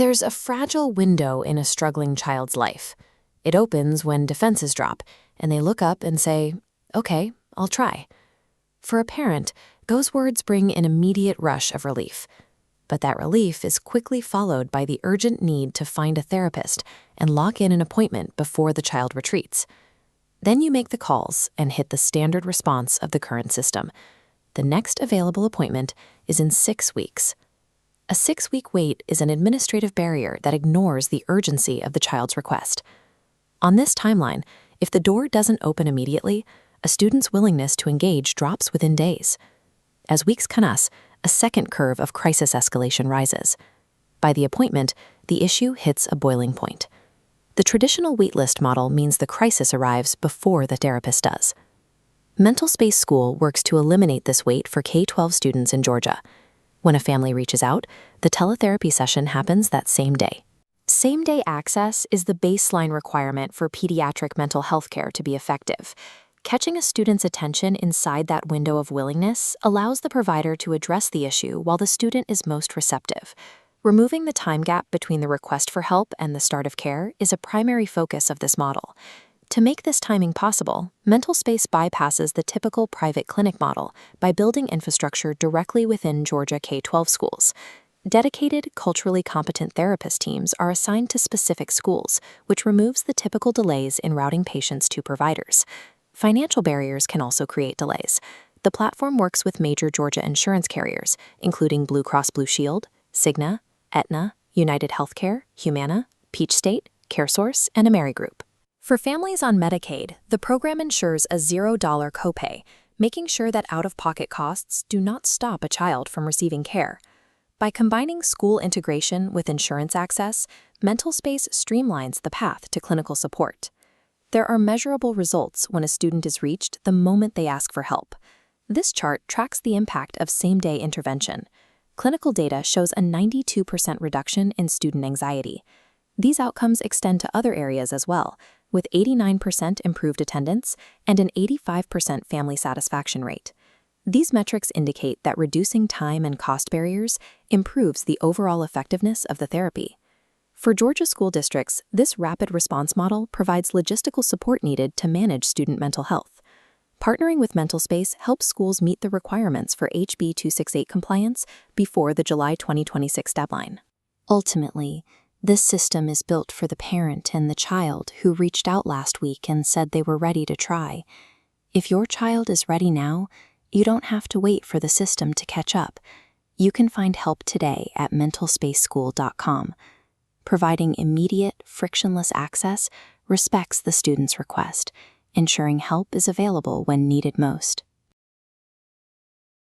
There's a fragile window in a struggling child's life. It opens when defenses drop, and they look up and say, "Okay, I'll try." For a parent, those words bring an immediate rush of relief. But that relief is quickly followed by the urgent need to find a therapist and lock in an appointment before the child retreats. Then you make the calls and hit the standard response of the current system. The next available appointment is in 6 weeks. A 6-week wait is an administrative barrier that ignores the urgency of the child's request. On this timeline, if the door doesn't open immediately, a student's willingness to engage drops within days. As weeks pass, a second curve of crisis escalation rises. By the appointment, the issue hits a boiling point. The traditional waitlist model means the crisis arrives before the therapist does. MentalSpace School works to eliminate this wait for K-12 students in Georgia. When a family reaches out, the tele-therapy session happens that same day. Same-day access is the baseline requirement for pediatric mental health care to be effective. Catching a student's attention inside that window of willingness allows the provider to address the issue while the student is most receptive. Removing the time gap between the request for help and the start of care is a primary focus of this model. To make this timing possible, MentalSpace bypasses the typical private clinic model by building infrastructure directly within Georgia K-12 schools. Dedicated, culturally competent therapist teams are assigned to specific schools, which removes the typical delays in routing patients to providers. Financial barriers can also create delays. The platform works with major Georgia insurance carriers, including Blue Cross Blue Shield, Cigna, Aetna, United Healthcare, Humana, Peach State, CareSource, and AmeriGroup. For families on Medicaid, the program ensures a $0 copay, making sure that out-of-pocket costs do not stop a child from receiving care. By combining school integration with insurance access, MentalSpace streamlines the path to clinical support. There are measurable results when a student is reached the moment they ask for help. This chart tracks the impact of same-day intervention. Clinical data shows a 92% reduction in student anxiety. These outcomes extend to other areas as well, with 89% improved attendance and an 85% family satisfaction rate. These metrics indicate that reducing time and cost barriers improves the overall effectiveness of the therapy. For Georgia school districts, this rapid response model provides logistical support needed to manage student mental health. Partnering with MentalSpace helps schools meet the requirements for HB 268 compliance before the July 2026 deadline. Ultimately, this system is built for the parent and the child who reached out last week and said they were ready to try. If your child is ready now, you don't have to wait for the system to catch up. You can find help today at MentalSpaceSchool.com. Providing immediate, frictionless access respects the student's request, ensuring help is available when needed most.